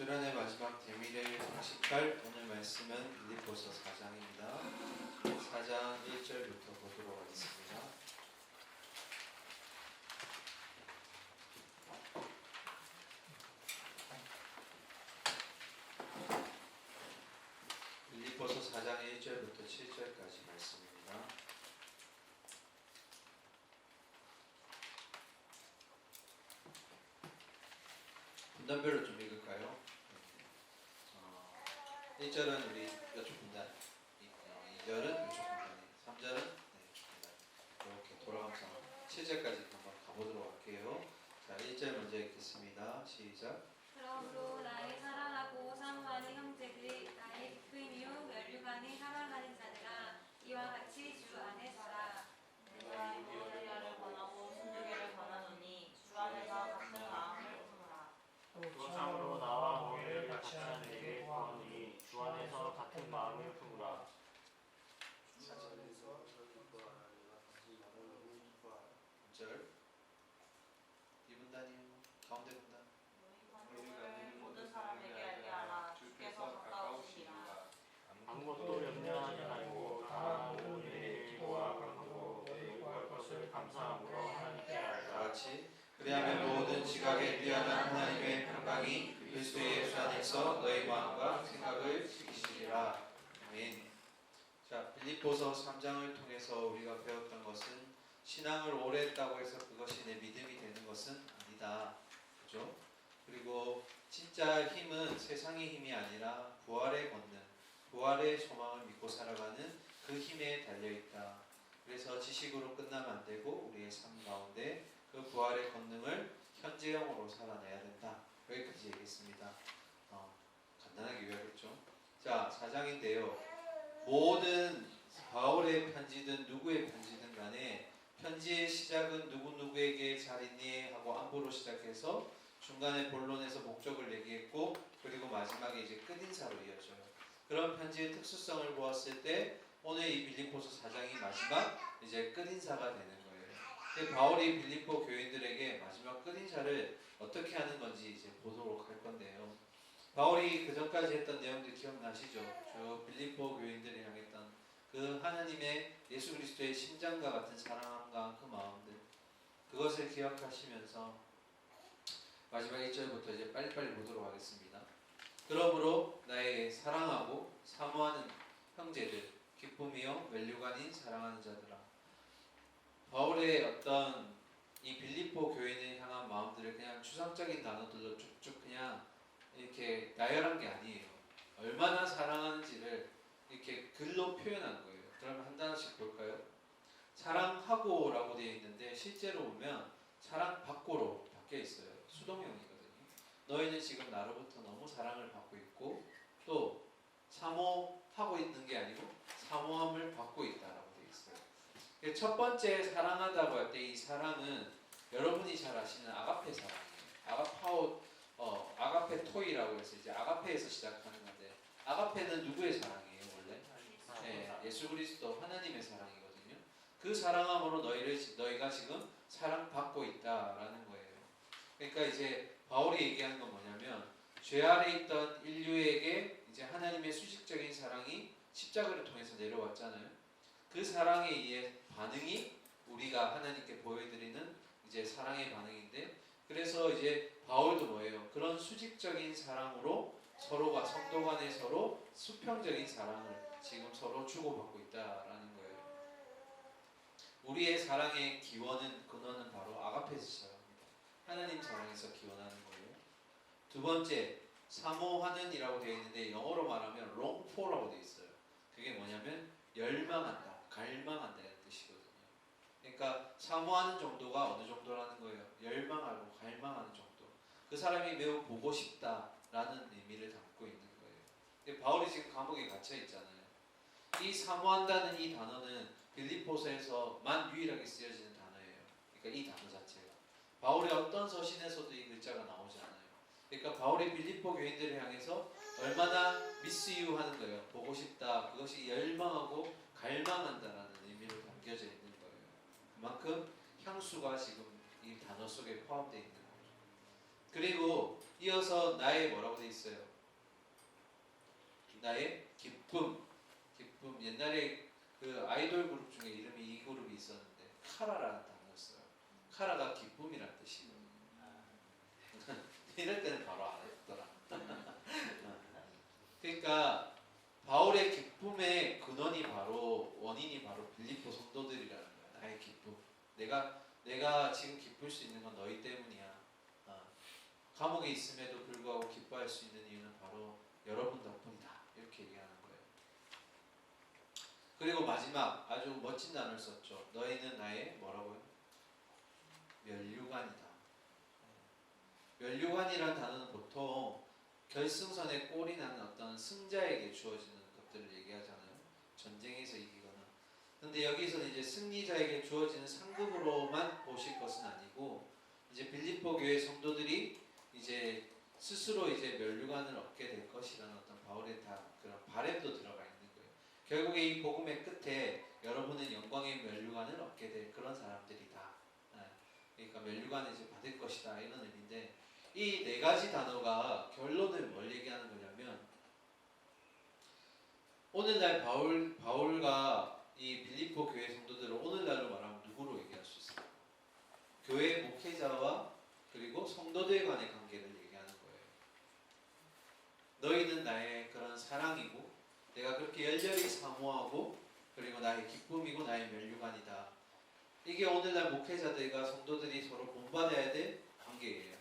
수련의 마지막 대미를 장식할 오늘 말씀은 빌립보서 4장입니다. 4장 1절부터 보도록 하겠습니다. 빌립보서 4장 1절부터 7절까지 말씀입니다. 분단별로 좀 읽을까요? 1절은 우리 이쪽 분단, 2절은 이쪽 분단이, 3절은 이쪽 분단. 이렇게 돌아가면서 7절까지 한번 가보도록 할게요. 자, 1절 먼저 읽겠습니다. 시작. 그러므로 나의 사랑하고 사모하는 형제들, 나의 기쁨이요 면류관이 살아가는 자들아, 이와 같이 주 안에 서라. 내가 유대인을 권하고 순교를 권하노니 주 안에서 같은 마음을 품으라. 또 참으로 나와 모회를 같이 하는 내게 구하노니 주 안에서 같은 마음을 품으라. 2절 이 분단이요. 가운데 분단. 너희 관계를 모든 사람에게 알게 하라. 주께서 가까우시니라. 아무것도 염려하지 말고 다만 모든 일에 기도와 간구로 너희 구할 것을 감사함으로 하나님께 다 알라. 같이. 그리하면 모든 지각에 뛰어난 하나님의 평강이 그리스도의 예수 안에서 너희 마음과 생각을 지키시리라. 아멘. 자, 빌립보서 3장을 통해서 우리가 배웠던 것은 신앙을 오래 했다고 해서 그것이 내 믿음이 되는 것은 아니다. 그죠? 그리고 진짜 힘은 세상의 힘이 아니라 부활의 권능, 부활의 소망을 믿고 살아가는 그 힘에 달려있다. 그래서 지식으로 끝나면 안 되고 우리의 삶 가운데 그 부활의 권능을 현재형으로 살아내야 된다. 여기까지 얘기했습니다. 간단하게 요약했죠. 자, 4장인데요. 모든 바울의 편지든 누구의 편지든 간에 편지의 시작은 누구에게 잘 있니 하고 안부로 시작해서 중간에 본론에서 목적을 얘기했고 그리고 마지막에 이제 끝인사로 이어져요. 그런 편지의 특수성을 보았을 때 오늘 이 빌립보서 4장이 마지막 이제 끝인사가 되는 거예요. 바울이 빌립보 교인들에게 마지막 끝인사를 어떻게 하는 건지 이제 보도록 할 건데요. 바울이 그 전까지 했던 내용들 기억나시죠? 저 빌립보 교인들을 향했던 그 하나님의 예수 그리스도의 심장과 같은 사랑함과 그 마음들, 그것을 기억하시면서 마지막 1절부터 이제 빨리빨리 보도록 하겠습니다. 그러므로 나의 사랑하고 사모하는 형제들, 기쁨이요 면류관인 사랑하는 자들아. 바울의 어떤 이 빌립보 교인을 향한 마음들을 그냥 추상적인 단어들로 쭉쭉 그냥 이렇게 나열한 게 아니에요. 얼마나 사랑하는지를 이렇게 글로 표현한 거예요. 그러면 한 단어씩 볼까요? 사랑하고 라고 되어 있는데 실제로 보면 사랑받고로 바뀌어 있어요. 수동형이거든요. 너희는 지금 나로부터 너무 사랑을 받고 있고 또 사모하고 있는 게 아니고 사모함을 받고 있다라고 되어 있어요. 첫 번째 사랑하다고 할 때 이 사랑은 여러분이 잘 아시는 아가페 사랑이에요. 아가페토이라고 해서 이제 아가페에서 시작하는 건데 아가페는 누구의 사랑이에요 원래? 네, 예수 그리스도 하나님의 사랑이거든요. 그 사랑함으로 너희가 지금 사랑받고 있다라는 거예요. 그러니까 이제 바울이 얘기하는 건 뭐냐면 죄 아래 있던 인류에게 이제 하나님의 수직적인 사랑이 십자가를 통해서 내려왔잖아요. 그 사랑에 의해 반응이 우리가 하나님께 보여드리는 이제 사랑의 반응인데 그래서 이제 바울도 뭐예요? 그런 수직적인 사랑으로 서로가 성도 간에 서로 수평적인 사랑을 지금 서로 주고받고 있다라는 거예요. 우리의 사랑의 기원은 근원은 바로 아가페에서 시작합니다. 하나님 사랑에서 기원하는 거예요. 두 번째 사모하는 이라고 되어 있는데 영어로 말하면 long for라고 되어 있어요. 그게 뭐냐면 열망한다, 갈망한다 이런 뜻이거든요. 그러니까 사모하는 정도가 어느 정도라는 거예요? 열망하고 갈망하는 정도. 그 사람이 매우 보고 싶다라는 의미를 담고 있는 거예요. 근데 바울이 지금 감옥에 갇혀 있잖아요. 이 사모한다는 이 단어는 빌립보서에서만 유일하게 쓰여지는 단어예요. 그러니까 이 단어 자체가 바울의 어떤 서신에서도 이 글자가 나오지 않아요. 그러니까 바울이 빌립보 교인들을 향해서 얼마나 miss you 하는 거예요. 보고 싶다. 그것이 열망하고 갈망한다라는 의미로 담겨져 있는 거예요. 그만큼 향수가 지금 이 단어 속에 포함되어 있는 거죠. 그리고 이어서 나의 뭐라고 돼 있어요? 나의 기쁨. 기쁨. 옛날에 그 아이돌 그룹 중에 이름이 이 그룹이 있었는데 카라라는 단어였어요. 카라가 기쁨이란 뜻이거든요. 이럴 때는 바로 알았더라. 그러니까 바울의 기쁨의 근원이 바로 원인이 바로 빌립보 성도들이라는 거야. 나의 기쁨. 내가 지금 기쁠 수 있는 건 너희 때문이야. 감옥에 있음에도 불구하고 기뻐할 수 있는 이유는 바로 여러분 덕분이다. 이렇게 얘기하는 거예요. 그리고 마지막 아주 멋진 단어를 썼죠. 너희는 나의 뭐라고요? 면류관이다. 면류관이라는 단어는 보통 결승선에 골이 나는 어떤 승자에게 주어지는 것들을 얘기하잖아요. 전쟁에서 이기거나. 근데 여기서는 이제 승리자에게 주어지는 상급으로만 보실 것은 아니고 이제 빌립보 교회 성도들이 이제 스스로 이제 면류관을 얻게 될 것이라는 어떤 바울의 다 그런 바램도 들어가 있는 거예요. 결국에 이 복음의 끝에 여러분은 영광의 면류관을 얻게 될 그런 사람들이다. 그러니까 면류관을 이제 받을 것이다 이런 의미인데 이 네 가지 단어가 결론을 뭘 얘기하는 거냐면 오늘날 바울과 이 빌립보 교회 성도들을 오늘날로 말하면 누구로 얘기할 수 있어요? 교회 목회자와 그리고 성도들 간의 관계를 얘기하는 거예요. 너희는 나의 그런 사랑이고 내가 그렇게 열렬히 사모하고 그리고 나의 기쁨이고 나의 면류관이다. 이게 오늘날 목회자들과 성도들이 서로 본받아야 될 관계예요.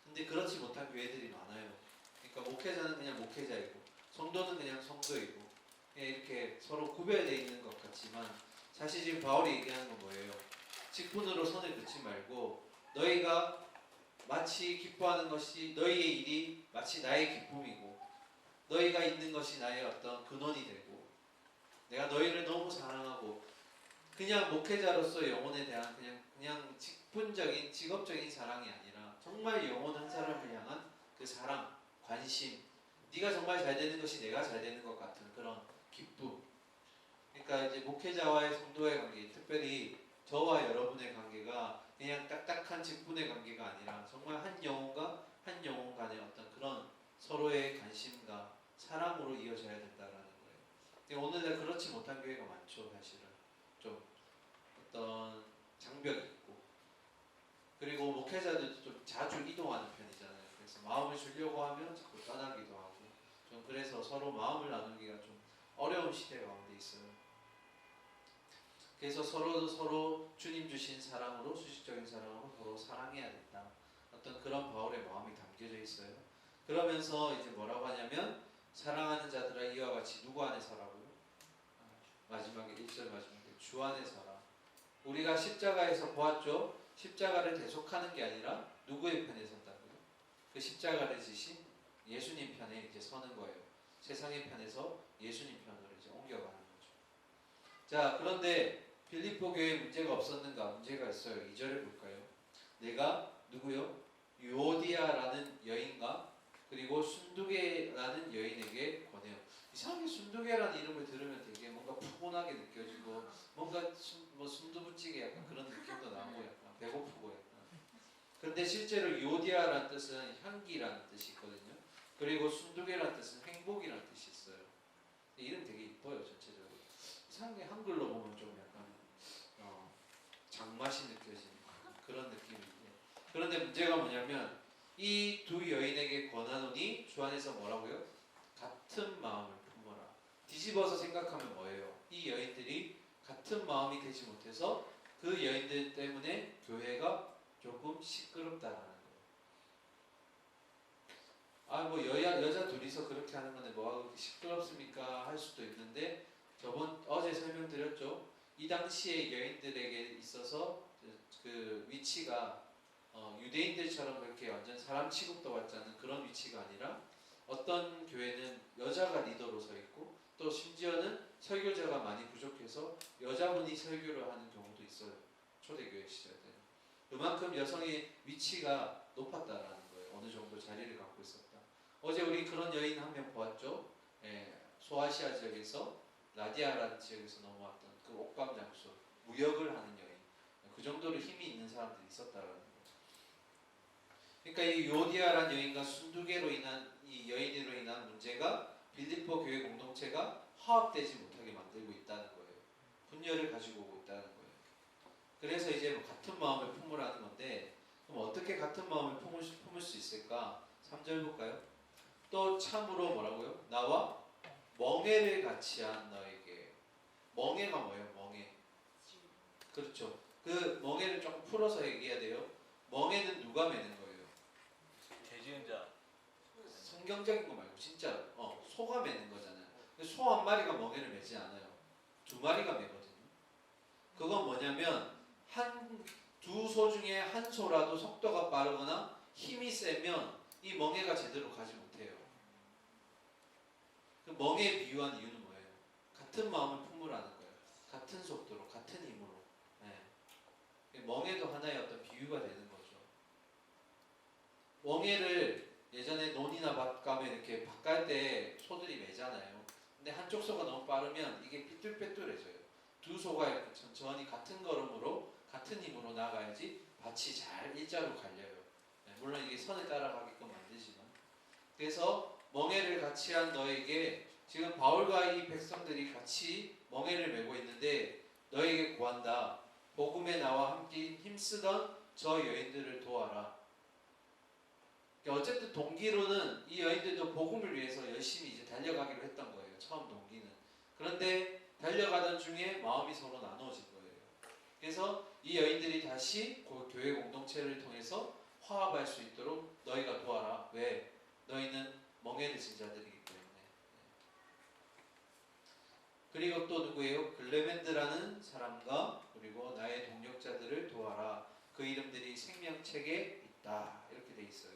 근데 그렇지 못한 교회들이 많아요. 그러니까 목회자는 그냥 목회자이고 성도는 그냥 성도이고 그냥 이렇게 서로 구별되어 있는 것 같지만 사실 지금 바울이 얘기하는 건 뭐예요? 직분으로 선을 긋지 말고 너희가 마치 기뻐하는 것이 너희의 일이 마치 나의 기쁨이고 너희가 있는 것이 나의 어떤 근원이 되고 내가 너희를 너무 사랑하고 그냥 목회자로서 영혼에 대한 그냥 직분적인 직업적인 사랑이 아니라 정말 영혼 한 사람을 향한 그 사랑, 관심 네가 정말 잘 되는 것이 내가 잘 되는 것 같은 그런 기쁨. 그러니까 이제 목회자와의 성도의 관계, 특별히 저와 여러분의 관계가 그냥 딱딱한 직분의 관계가 아니라 정말 한 영혼과 한 영혼 간의 어떤 그런 서로의 관심과 사랑으로 이어져야 된다라는 거예요. 근데 오늘날 그렇지 못한 교회가 많죠, 사실은. 좀 어떤 장벽이 있고 그리고 목회자들도 좀 자주 이동하는 편이잖아요. 그래서 마음을 주려고 하면 자꾸 떠나기도 하고 좀 그래서 서로 마음을 나누기가 좀 어려운 시대 가운데 있어요. 그래서 서로 주님 주신 사랑으로 수식적인 사랑으로 서로 사랑해야 된다. 어떤 그런 바울의 마음이 담겨져 있어요. 그러면서 이제 뭐라고 하냐면 사랑하는 자들아 이와 같이 누구 안에서라고요? 마지막에 1절 마지막에 주 안에서라. 우리가 십자가에서 보았죠. 십자가를 대속하는 게 아니라 누구의 편에 선다고요? 그 십자가를 지신 예수님 편에 이제 서는 거예요. 세상의 편에서 예수님 편으로 이제 옮겨가는 거죠. 자, 그런데 빌립보 교회에 문제가 없었는가? 문제가 있어요. 2절에 볼까요? 내가 누구요? 유오디아라는 여인과 그리고 순두계라는 여인에게 권해요. 이상하게 순두계라는 이름을 들으면 되게 뭔가 푸근하게 느껴지고 뭔가 순두부찌개 약간 그런 느낌도 나고 약간 배고프고 약간. 그런데 실제로 유오디아라는 뜻은 향기라는 뜻이 있거든요. 그리고 순두계라는 뜻은 행복이라는 뜻이 있어요. 이름 되게 이뻐요 전체적으로. 이상하게 한글로 보면 좀 약간 장맛이 느껴지는 그런 느낌인데 그런데 문제가 뭐냐면 이 두 여인에게 권하노니 주 안에서 뭐라고요? 같은 마음을 품어라. 뒤집어서 생각하면 뭐예요? 이 여인들이 같은 마음이 되지 못해서 그 여인들 때문에 교회가 조금 시끄럽다라는 거예요. 아, 뭐 여자 둘이서 그렇게 하는 건데 뭐가 그렇게 시끄럽습니까? 할 수도 있는데 어제 설명드렸죠. 이 당시에 여인들에게 있어서 그 위치가 유대인들처럼 그렇게 완전 사람 취급도 받지 않는 그런 위치가 아니라 어떤 교회는 여자가 리더로 서 있고 또 심지어는 설교자가 많이 부족해서 여자분이 설교를 하는 경우도 있어요. 초대교회 시절 때는. 그만큼 여성의 위치가 높았다라는 거예요. 어느 정도 자리를 갖고 있었다. 어제 우리 그런 여인 한 명 보았죠. 소아시아 지역에서 라디아라는 지역에서 넘어왔던 그 옥방 장수 무역을 하는 여인. 그 정도로 힘이 있는 사람들이 있었다라는 거예요. 그러니까 이 요디아란 여인과 순두개로 인한 이 여인으로 인한 문제가 빌립보 교회 공동체가 화합되지 못하게 만들고 있다는 거예요. 분열을 가지고 오고 있다는 거예요. 그래서 이제 뭐 같은 마음을 품으라는 건데, 그럼 어떻게 같은 마음을 품을 수 있을까? 3절 볼까요? 또 참으로 뭐라고요? 나와 멍에를 같이 한 너에게. 멍에가 뭐예요? 멍에. 그렇죠. 그 멍에를 조금 풀어서 얘기해야 돼요. 멍에는 누가 매는 거예요? 대지은 자. 성경적인 거 말고 진짜 소가 매는 거잖아요. 소 한 마리가 멍에를 매지 않아요. 두 마리가 매거든요. 그건 뭐냐면 두 소 중에 한 소라도 속도가 빠르거나 힘이 세면 이 멍에가 제대로 가지 못해요. 그 멍에 비유한 이유는 뭐예요? 같은 마음을 품으라는 거예요. 같은 속도로, 같은 힘으로. 네. 멍에도 하나의 어떤 비유가 되는 거죠. 멍에를 예전에 논이나 밭 가면 이렇게 밭 갈 때 소들이 매잖아요. 근데 한쪽 소가 너무 빠르면 이게 삐뚤빼뚤해져요. 두 소가 이렇게 천천히 같은 걸음으로 같은 힘으로 나가야지 밭이 잘 일자로 갈려요. 네, 물론 이게 선을 따라가게끔 만들지만. 그래서 멍에를 같이 한 너에게, 지금 바울과 이 백성들이 같이 멍에를 메고 있는데 너에게 구한다. 복음에 나와 함께 힘쓰던 저 여인들을 도와라. 어쨌든 동기로는 이 여인들도 복음을 위해서 열심히 이제 달려가기로 했던 거예요. 처음 동기는. 그런데 달려가던 중에 마음이 서로 나누어진 거예요. 그래서 이 여인들이 다시 교회 공동체를 통해서 화합할 수 있도록 너희가 도와라. 왜? 너희는 멍에를 진 자들이기 때문에. 그리고 또 누구예요? 글레멘드라는 사람과 그리고 나의 동력자들을 도와라. 그 이름들이 생명책에 있다. 이렇게 돼 있어요.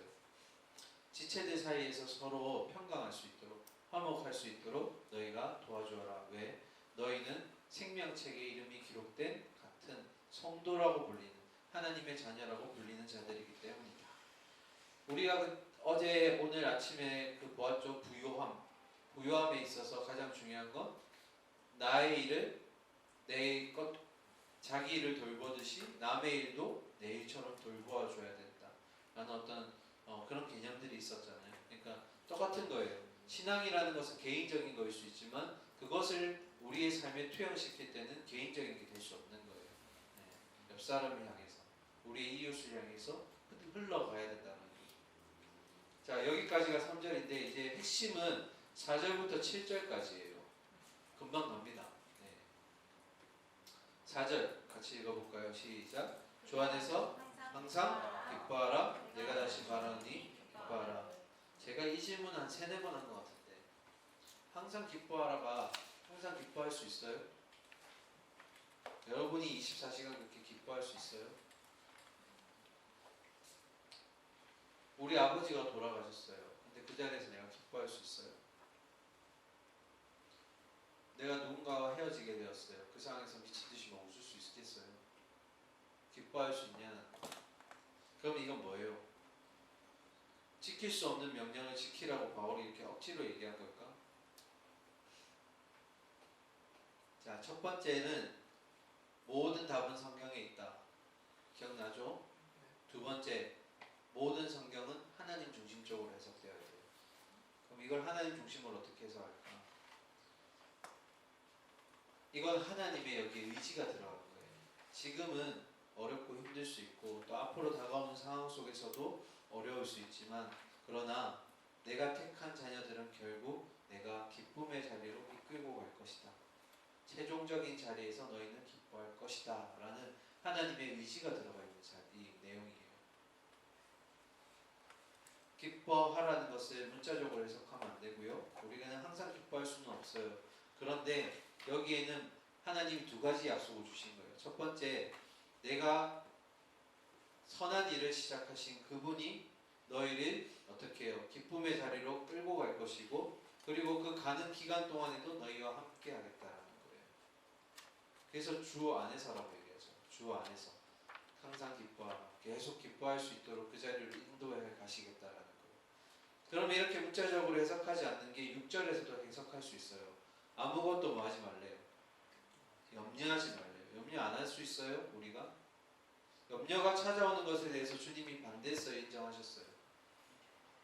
지체들 사이에서 서로 평강할 수 있도록, 화목할 수 있도록 너희가 도와주어라. 왜? 너희는 생명책에 이름이 기록된 같은 성도라고 불리는, 하나님의 자녀라고 불리는 자들이기 때문이다. 우리가 어제 오늘 아침에 보았죠. 부요함에 있어서 가장 중요한 건 나의 일을 내 것, 자기 일을 돌보듯이 남의 일도 내 일처럼 돌보아 줘야 된다 라는 어떤 그런 개념들이 있었잖아요. 그러니까 똑같은 거예요. 신앙이라는 것은 개인적인 거일 수 있지만 그것을 우리의 삶에 투영시킬 때는 개인적인 게 될 수 없는 거예요. 네. 옆 사람을 향해서, 우리의 이웃을 향해서 흘러가야 된다는 거죠. 자, 여기까지가 3절인데 이제 핵심은 4절부터 7절까지예요. 금방 갑니다. 네. 4절 같이 읽어볼까요? 시작. 주 안에서 항상 기뻐하라. 내가 다시 말하노니 기뻐하라. 제가 이 질문 한 3-4번 한 것 같은데, 항상 기뻐하라가 항상 기뻐할 수 있어요? 여러분이 24시간 그렇게 기뻐할 수 있어요? 우리 아버지가 돌아가셨어요. 근데 그 자리에서 내가 기뻐할 수 있어요? 내가 누군가와 헤어지게 되었어요. 그 상황에서 미친듯이 막 웃을 수 있겠어요? 기뻐할 수 있냐는. 그럼 이건 뭐예요? 지킬 수 없는 명령을 지키라고 바울이 이렇게 억지로 얘기한 걸까? 자, 첫 번째는 모든 답은 성경에 있다. 기억나죠? 두 번째, 모든 성경은 하나님 중심적으로 해석되어야 돼요. 그럼 이걸 하나님 중심으로 어떻게 해석할까? 이건 하나님의 여기 의지가 들어간 거예요. 지금은 어렵고 힘들 수 있고 또 앞으로 다가오는 상황 속에서도 어려울 수 있지만, 그러나 내가 택한 자녀들은 결국 내가 기쁨의 자리로 이끌고 갈 것이다. 최종적인 자리에서 너희는 기뻐할 것이다 라는 하나님의 의지가 들어가 있는 이 내용이에요. 기뻐하라는 것을 문자적으로 해석하면 안 되고요. 우리는 항상 기뻐할 수는 없어요. 그런데 여기에는 하나님이 2가지 약속을 주신 거예요. 첫 번째, 내가 선한 일을 시작하신 그분이 너희를 어떻게 해요? 기쁨의 자리로 끌고 갈 것이고, 그리고 그 가는 기간 동안에도 너희와 함께 하겠다라는 거예요. 그래서 주 안에서라고 얘기하죠. 주 안에서 항상 기뻐하라. 계속 기뻐할 수 있도록 그 자리를 인도해 가시겠다라는 거예요. 그럼 이렇게 문자적으로 해석하지 않는 게 6절에서도 해석할 수 있어요. 아무것도 뭐 하지 말래요? 염려하지 말래요. 염려 안 할 수 있어요? 우리가? 염려 염려가 찾아오는 것에 대해서 주님이 반대했어요, 인정하셨어요?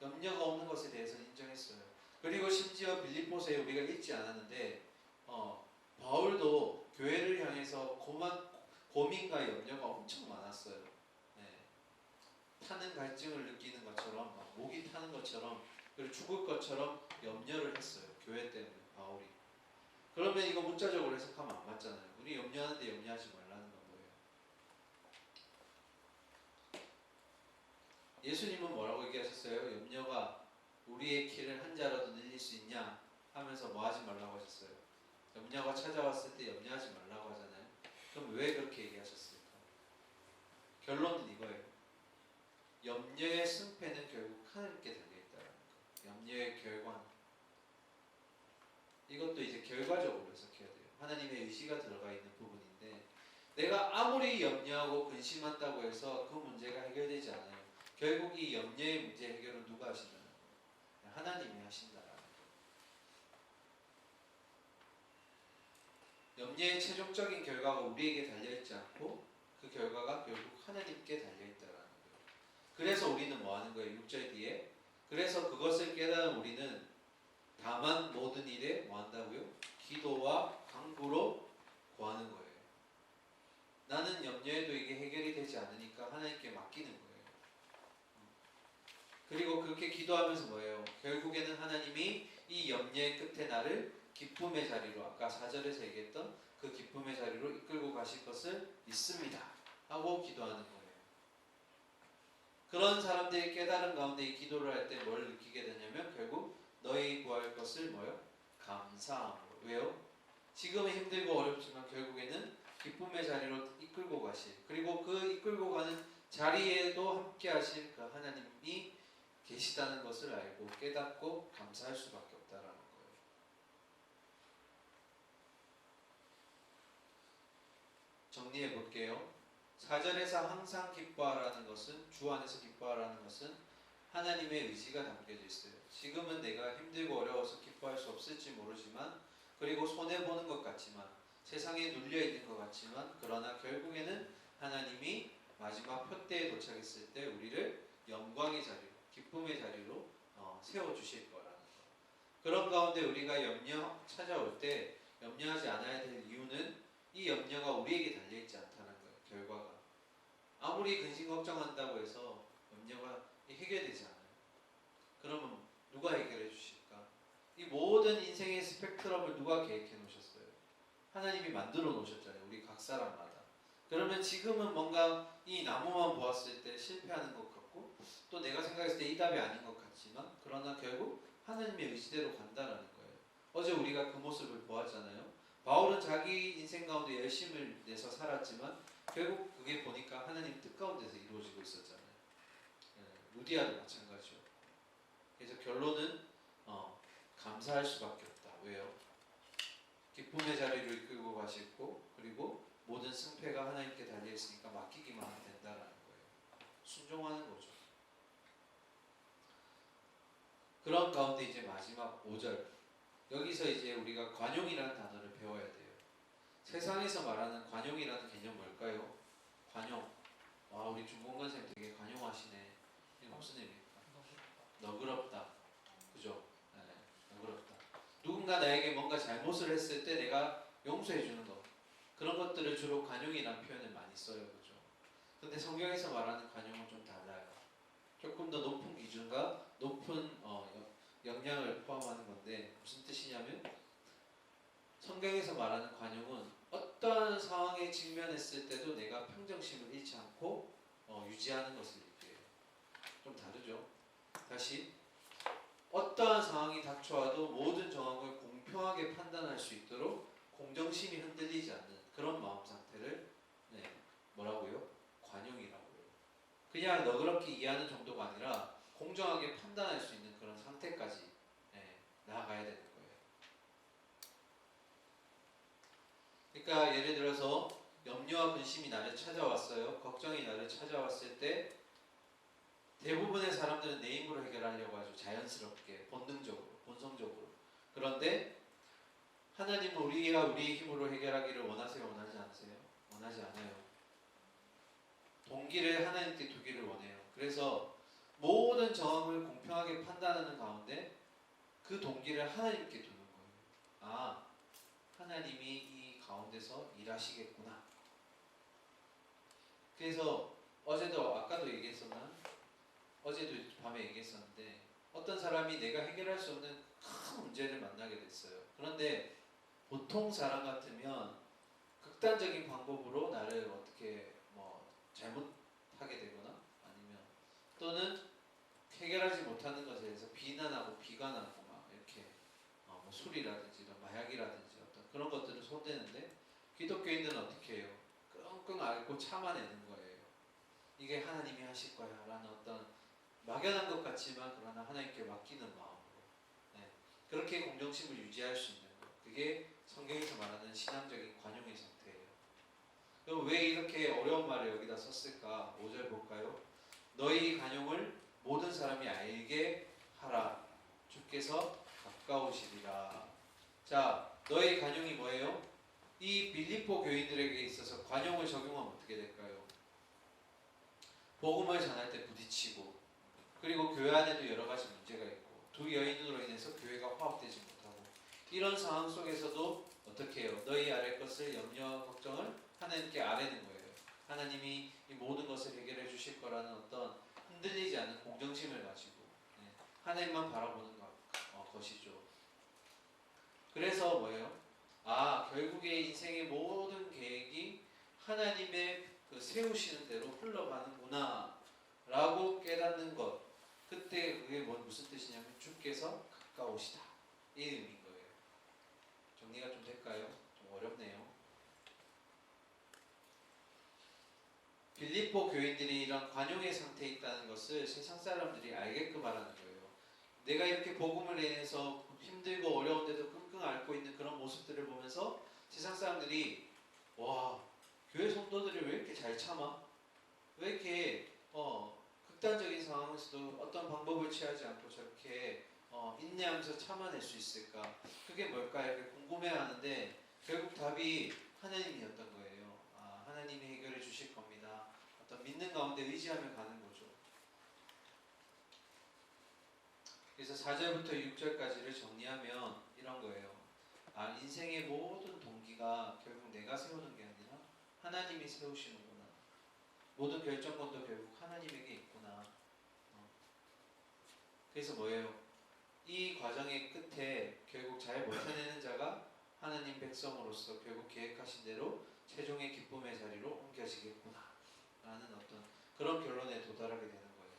염려가 없는 것에 대해서 인정했어요. 그리고 심지어 빌립보서에 우리가 읽지 않았는데 바울도 교회를 향해서 고민과 염려가 엄청 많았어요. 네. 타는 갈증을 느끼는 것처럼 목이 타는 것처럼 그리고 죽을 것처럼 염려를 했어요. 교회 때문에 바울이. 그러면 이거 문자적으로 해석하면 안 맞잖아요. 우리 염려하는데 염려하지 말라는 건 뭐예요? 예수님은 뭐라고 얘기하셨어요? 염려가 우리의 키를 한 자라도 늘릴 수 있냐 하면서 뭐 하지 말라고 하셨어요? 염려가 찾아왔을 때 염려하지 말라고 하잖아요. 그럼 왜 그렇게 얘기하셨을까? 결론은 이거예요. 염려의 승패는 결국 하늘께 달려있다는 거. 염려의 결과는. 이것도 이제 결과적으로 해석해야 돼요. 하나님의 의지가 들어가 있는 부분인데 내가 아무리 염려하고 근심한다고 해서 그 문제가 해결되지 않아요. 결국 이 염려의 문제 해결은 누가 하신다는 거예요? 하나님이 하신다라는 거예요. 염려의 최종적인 결과가 우리에게 달려있지 않고 그 결과가 결국 하나님께 달려있다라는 거예요. 그래서 우리는 뭐 하는 거예요? 6절 뒤에 그래서 그것을 깨달은 우리는 다만 모든 일에 뭐 한다고요? 기도와 간구로 구하는 거예요. 나는 염려해도 이게 해결이 되지 않으니까 하나님께 맡기는 거예요. 그리고 그렇게 기도하면서 뭐예요? 결국에는 하나님이 이 염려의 끝에 나를 기쁨의 자리로 아까 4절에서 얘기했던 그 기쁨의 자리로 이끌고 가실 것을 믿습니다 하고 기도하는 거예요. 그런 사람들이 깨달은 가운데 이 기도를 할 때 뭘 느끼게 되냐면 결국 너희 구할 것을 뭐요? 감사함으로. 왜요? 지금은 힘들고 어렵지만 결국에는 기쁨의 자리로 이끌고 가실 그리고 그 이끌고 가는 자리에도 함께 하실 그 하나님이 계시다는 것을 알고 깨닫고 감사할 수밖에 없다라는 거예요. 정리해 볼게요. 4절에서 항상 기뻐하라는 것은 주 안에서 기뻐하라는 것은 하나님의 의지가 담겨져 있어요. 지금은 내가 힘들고 어려워서 기뻐할 수 없을지 모르지만 그리고 손해보는 것 같지만 세상에 눌려있는 것 같지만 그러나 결국에는 하나님이 마지막 표대에 도착했을 때 우리를 영광의 자리로 기쁨의 자리로 세워주실 거라는 거. 그런 가운데 우리가 염려 찾아올 때 염려하지 않아야 될 이유는 이 염려가 우리에게 달려있지 않다는 거예요. 결과가 아무리 근심 걱정한다고 해서 염려가 해결되지 않아요. 그러면 누가 해결해 주실까? 이 모든 인생의 스펙트럼을 누가 계획해 놓으셨어요? 하나님이 만들어 놓으셨잖아요. 우리 각 사람마다. 그러면 지금은 뭔가 이 나무만 보았을 때 실패하는 것 같고 또 내가 생각했을 때 이 답이 아닌 것 같지만 그러나 결국 하나님의 의지대로 간다라는 거예요. 어제 우리가 그 모습을 보았잖아요. 바울은 자기 인생 가운데 열심을 내서 살았지만 결국 그게 보니까 하나님 뜻 가운데서 이루어지고 있었잖아요. 루디아도 마찬가지였고. 그래서 결론은 감사할 수밖에 없다. 왜요? 기쁨의 자리로 이끌고 가시고 그리고 모든 승패가 하나님께 달려있으니까 맡기기만 하면 된다라는 거예요. 순종하는 거죠. 그런 가운데 이제 마지막 5절 여기서 이제 우리가 관용이라는 단어를 배워야 돼요. 세상에서 말하는 관용이라는 개념 뭘까요? 관용. 와 우리 중공관 쌤 되게 관용하시네. 이게 무슨 의미입니까? 너그럽다. 그죠? 네, 너그럽다. 누군가 나에게 뭔가 잘못을 했을 때 내가 용서해 주는 것. 그런 것들을 주로 관용이라는 표현을 많이 써요. 그죠? 근데 성경에서 말하는 관용은 좀 달라요. 조금 더 높은 기준과 높은 영향을 포함하는 건데 무슨 뜻이냐면 성경에서 말하는 관용은 어떠한 상황에 직면했을 때도 내가 평정심을 잃지 않고 유지하는 것을 얘기해요. 좀 다르죠? 다시 어떠한 상황이 닥쳐와도 모든 정황을 공평하게 판단할 수 있도록 공정심이 흔들리지 않는 그런 마음 상태를 뭐라고요? 관용이라고요. 그냥 너그럽게 이해하는 정도가 아니라 공정하게 판단할 수 있는 그런 상태까지 나아가야 되는 거예요. 그러니까 예를 들어서 염려와 근심이 나를 찾아왔어요. 걱정이 나를 찾아왔을 때 대부분의 사람들은 내 힘으로 해결하려고 하죠. 자연스럽게, 본능적으로, 본성적으로. 그런데 하나님은 우리가 우리의 힘으로 해결하기를 원하세요? 원하지 않으세요? 원하지 않아요. 동기를 하나님께 두기를 원해요. 그래서 모든 정황을 공평하게 판단하는 가운데 그 동기를 하나님께 두는 거예요. 아, 하나님이 이 가운데서 일하시겠구나. 그래서 어제도 아까도 얘기했었나? 어제도 밤에 얘기했었는데 어떤 사람이 내가 해결할 수 없는 큰 문제를 만나게 됐어요. 그런데 보통 사람 같으면 극단적인 방법으로 나를 어떻게 잘못하게 되거나 아니면 또는 해결하지 못하는 것에 대해서 비난하고 비관하고 막 이렇게 술이라든지 이런 마약이라든지 어떤 그런 것들을 손대는데 기독교인들은 어떻게 해요? 끙끙 앓고 참아내는 거예요. 이게 하나님이 하실 거야 라는 어떤 막연한 것 같지만 그러나 하나님께 맡기는 마음으로 그렇게 공정심을 유지할 수 있는 것, 그게 성경에서 말하는 신앙적인 관용의 상태예요. 그럼 왜 이렇게 어려운 말을 여기다 썼을까? 5절 볼까요? 너희 관용을 모든 사람이 알게 하라. 주께서 가까우시리라. 자, 너희 관용이 뭐예요? 이 빌립보 교인들에게 있어서 관용을 적용하면 어떻게 될까요? 복음을 전할 때 부딪히고, 그리고 교회 안에도 여러 가지 문제가 있고, 두 여인으로 인해서 교회가 화합되지 못하고, 이런 상황 속에서도 어떻게 해요? 너희 아래 것을 염려 걱정을 하나님께 아뢰는 거예요. 하나님이 이 모든 것을 해결해 주실 거라는 어떤 흔들리지 않는 공정심을 가지고 하나님만 바라보는 것이죠. 그래서 뭐예요? 아, 결국에 인생의 모든 계획이 하나님의 그 세우시는 대로 흘러가는구나 라고 깨닫는 것, 그때 그게 무슨 뜻이냐면 주께서 가까우시다, 이 의미인 거예요. 정리가 좀 될까요? 좀 어렵네요. 빌립보 교인들이 이런 관용의 상태에 있다는 것을 세상 사람들이 알게끔 하라는 거예요. 내가 이렇게 복음을 인해서 힘들고 어려운데도 끙끙 앓고 있는 그런 모습들을 보면서 세상 사람들이 와, 교회 성도들이 왜 이렇게 잘 참아? 왜 이렇게 극단적인 상황에서도 어떤 방법을 취하지 않고 저렇게 인내하면서 참아낼 수 있을까? 그게 뭘까? 이렇게 궁금해하는데 결국 답이 하나님이었던 거예요. 아, 하나님이 해결해 주실 겁니다. 어떤 믿는 가운데 의지하며 가는 거죠. 그래서 4절부터 6절까지를 정리하면 이런 거예요. 아, 인생의 모든 동기가 결국 내가 세우는 게 아니라 하나님이 세우시는구나. 모든 결정권도 결국 하나님에게 있구나. 그래서 뭐예요? 이 과정의 끝에 결국 잘 버텨내는 자가 하나님 백성으로서 결국 계획하신 대로 최종의 기쁨의 자리로 옮겨지겠구나 라는 어떤 그런 결론에 도달하게 되는 거예요.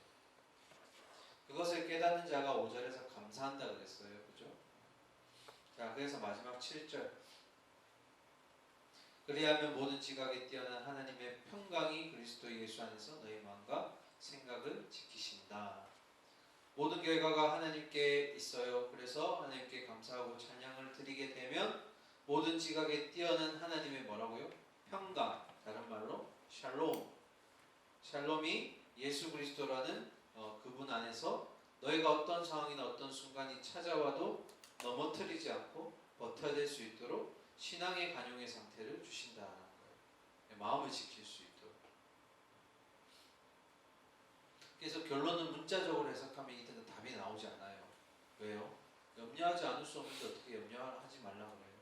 그것을 깨닫는 자가 5절에서 감사한다 그랬어요. 그죠? 자, 그래서 마지막 7절, 그리하면 모든 지각에 뛰어난 하나님의 평강이 그리스도 예수 안에서 너희 마음과 생각을 지키신다. 모든 결과가 하나님께 있어요. 그래서 하나님께 감사하고 찬양을 드리게 되면 모든 지각에 뛰어난 하나님의 뭐라고요? 평강, 다른 말로 샬롬. 샬롬이 예수 그리스도라는 그분 안에서 너희가 어떤 상황이나 어떤 순간이 찾아와도 넘어뜨리지 않고 버텨낼 수 있도록 신앙의 관용의 상태를 주신다는 거예요. 마음을 지킬 수 있도록. 그래서 결론은 문자적으로 해석하면 이때는 답이 나오지 않아요. 왜요? 염려하지 않을 수 없는데 어떻게 염려하지 말라 그래요?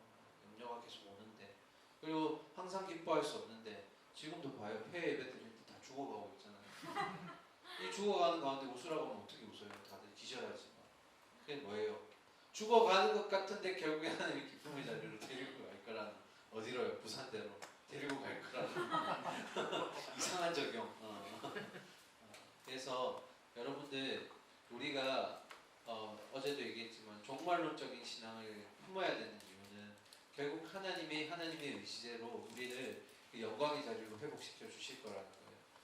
염려가 계속 오는데, 그리고 항상 기뻐할 수 없는데, 지금도 봐요. 폐 예배 드릴 때 다 죽어가고 있잖아요. 이 죽어가는 가운데 웃으라고 하면 어떻게 웃어요? 다들 기절하지. 그게 뭐예요? 죽어가는 것 같은데 결국에 하나님이 기쁨의 자리로 데리고 갈 거라는, 어디로요? 부산대로 데리고 갈 거라는 이상한 적용. 그래서 여러분들, 우리가 어제도 얘기했지만 종말론적인 신앙을 품어야 되는 이유는 결국 하나님의 의지대로 우리를 그 영광의 자리로 회복시켜 주실 거라는 거예요.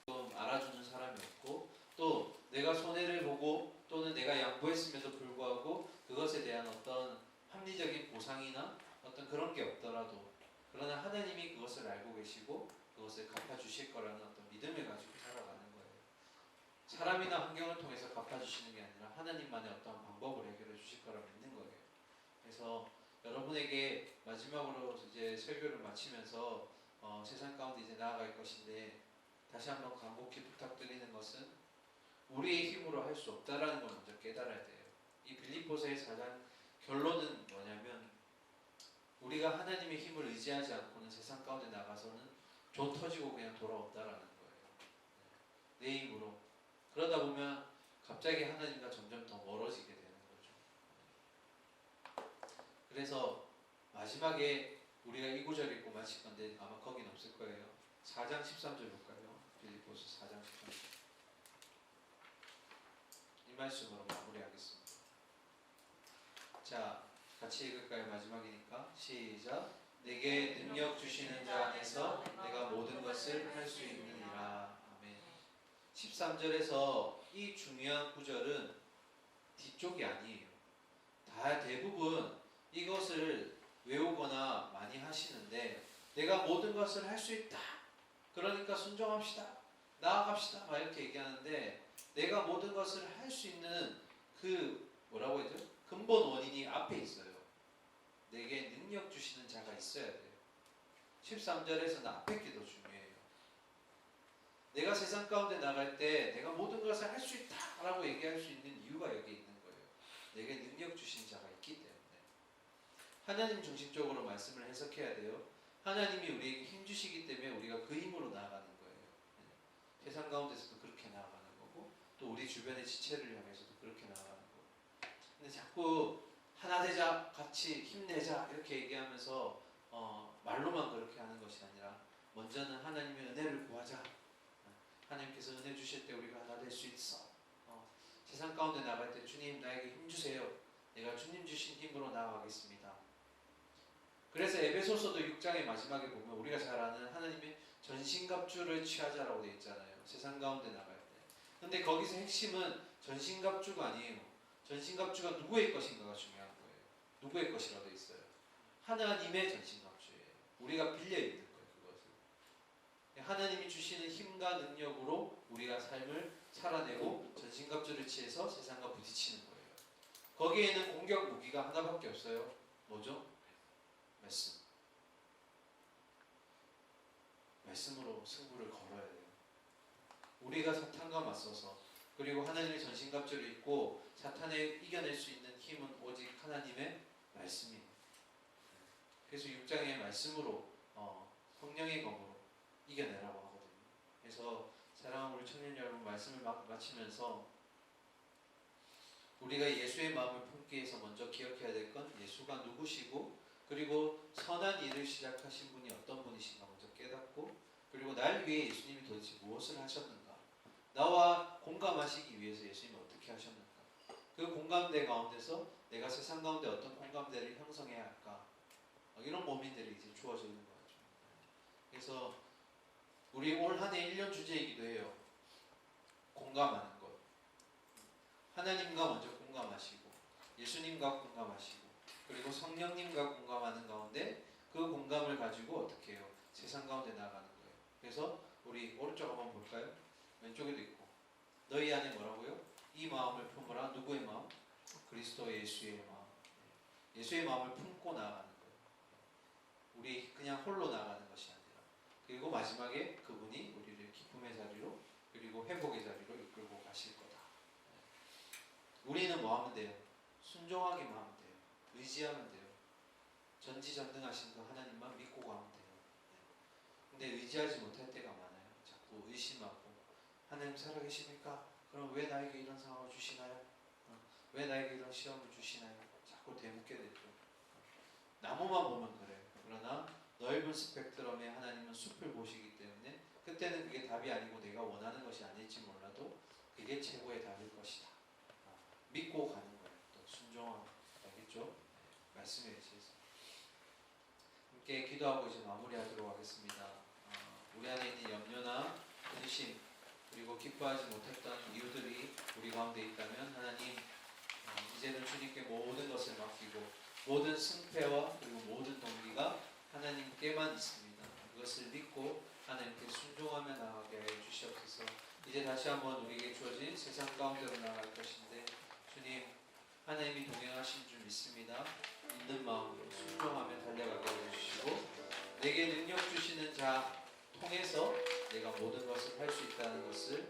좀 알아주는 사람이 없고, 또 내가 손해를 보고 또는 내가 양보했음에도 불구하고 그것에 대한 어떤 합리적인 보상이나 어떤 그런 게 없더라도, 그러나 하나님이 그것을 알고 계시고 그것을 갚아주실 거라는 어떤 믿음을 가지고 살아가는 거예요. 사람이나 환경을 통해서 갚아주시는 게 아니라 하나님만의 어떤 방법을 해결해 주실 거라 믿는 거예요. 그래서 여러분에게 마지막으로 이제 설교를 마치면서 세상 가운데 이제 나아갈 것인데, 다시 한번 간곡히 부탁드리는 것은 우리의 힘으로 할 수 없다라는 걸 먼저 깨달아야 돼요. 이 빌립보서의 4장 결론은 뭐냐면 우리가 하나님의 힘을 의지하지 않고는 세상 가운데 나가서는 조 터지고 그냥 돌아온다라는 거예요. 내 힘으로. 그러다 보면 갑자기 하나님과 점점 더 멀어지게 되는 거죠. 그래서 마지막에 우리가 이 구절 읽고 마칠 건데 아마 거긴 없을 거예요. 4장 13절 볼까요? 빌립보서 4장 13절. 이 말씀으로 마무리하겠습니다. 자, 같이 읽을까요? 마지막이니까 시작. 내게 능력 주시는 자 안에서 내가 모든 것을 할 수 있느니라. 아멘. 13절에서 이 중요한 구절은 뒤쪽이 아니에요. 다 대부분 이것을 외우거나 많이 하시는데 내가 모든 것을 할 수 있다. 그러니까 순종합시다. 나아갑시다. 막 이렇게 얘기하는데 내가 모든 것을 할 수 있는 그 뭐라고 하죠? 근본 원인이 앞에 있어요. 내게 능력 주시는 자가 있어야 돼요. 13절에서는 앞에 게 더 중요해요. 내가 세상 가운데 나갈 때 내가 모든 것을 할 수 있다 라고 얘기할 수 있는 이유가 여기 있는 거예요. 내게 능력 주신 자가 있기 때문에. 하나님 중심적으로 말씀을 해석해야 돼요. 하나님이 우리에게 힘 주시기 때문에 우리가 그 힘으로 나아가는 거예요. 세상 가운데서도 그렇게 나아가는 거고 또 우리 주변의 지체를 향해서도 그렇게 나아가는 거고. 근데 자꾸 하나 되자, 같이 힘내자 이렇게 얘기하면서 말로만 그렇게 하는 것이 아니라 먼저는 하나님의 은혜를 구하자. 하나님께서 은혜 주실 때 우리가 하나 될 수 있어. 세상 가운데 나갈 때 주님 나에게 힘 주세요. 내가 주님 주신 힘으로 나아가겠습니다. 그래서 에베소서도 6장의 마지막에 보면 우리가 잘 아는 하나님의 전신갑주를 취하자라고 되어 있잖아요. 세상 가운데 나갈 때. 근데 거기서 핵심은 전신갑주가 아니에요. 전신갑주가 누구의 것인가가 중요한 거예요. 누구의 것이라고 되어 있어요. 하나님의 전신갑주예요. 우리가 빌려 입는 거예요. 그것을. 하나님이 주시는 힘과 능력으로 우리가 삶을 살아내고 전신갑주를 취해서 세상과 부딪히는 거예요. 거기에는 공격 무기가 하나밖에 없어요. 뭐죠? 말씀. 말씀으로 승부를 걸어야 돼요. 우리가 사탄과 맞서서 그리고 하나님의 전신갑주를 입고 사탄을 이겨낼 수 있는 힘은 오직 하나님의 말씀이에요. 그래서 6장의 말씀으로 성령의 검으로 이겨내라고 하거든요. 그래서 사랑하는 우리 청년 여러분, 말씀을 마치면서 우리가 예수의 마음을 품기 위해서 먼저 기억해야 될 건 예수가 누구시고 그리고 선한 일을 시작하신 분이 어떤 분이신가 먼저 깨닫고 그리고 날 위해 예수님이 도대체 무엇을 하셨는가, 나와 공감하시기 위해서 예수님이 어떻게 하셨는가, 그 공감대 가운데서 내가 세상 가운데 어떤 공감대를 형성해야 할까, 이런 고민들이 이제 주어져 있는 거죠. 그래서 우리 올 한 해 1년 주제이기도 해요. 공감하는 것. 하나님과 먼저 공감하시고 예수님과 공감하시고 그리고 성령님과 공감하는 가운데 그 공감을 가지고 어떻게 해요? 세상 가운데 나가는 거예요. 그래서 우리 오른쪽 한번 볼까요? 왼쪽에도 있고 너희 안에 뭐라고요? 이 마음을 품으라. 누구의 마음? 그리스도 예수의 마음. 예수의 마음을 품고 나아가는 거예요. 우리 그냥 홀로 나가는 것이 아니라 그리고 마지막에 그분이 우리를 기쁨의 자리로 그리고 회복의 자리로 이끌고 가실 거다. 우리는 뭐 하면 돼요? 순종하기만 하면 돼요. 의지하면 돼요. 전지전능하신 그 하나님만 믿고 가면 돼요. 근데 의지하지 못할 때가 많아요. 자꾸 의심하고 하나님 살아계십니까? 그럼 왜 나에게 이런 상황을 주시나요? 왜 나에게 이런 시험을 주시나요? 자꾸 되묻게 되죠. 나무만 보면 그래요. 그러나 넓은 스펙트럼의 하나님은 숲을 보시기 때문에 그때는 그게 답이 아니고 내가 원하는 것이 아닐지 몰라도 그게 최고의 답일 것이다. 믿고 가는 거예요. 또 순종하고. 알겠죠? 말씀에 의지해서 함께 기도하고 이제 마무리하도록 하겠습니다. 우리 안에 있는 염려나 근심 그리고 기뻐하지 못했던 이유들이 우리 가운데 있다면 하나님 이제는 주님께 모든 것을 맡기고 모든 승패와 그리고 모든 동기가 하나님께만 있습니다. 그것을 믿고 하나님께 순종하며 나아가게 해 주시옵소서. 이제 다시 한번 우리에게 주어진 세상 가운데로 나아갈 것인데 주님 하나님이 동행하신 줄 믿습니다. 있는 마음으로 순종하며 달려가게 해주시고 내게 능력 주시는 자 통해서 내가 모든 것을 할 수 있다는 것을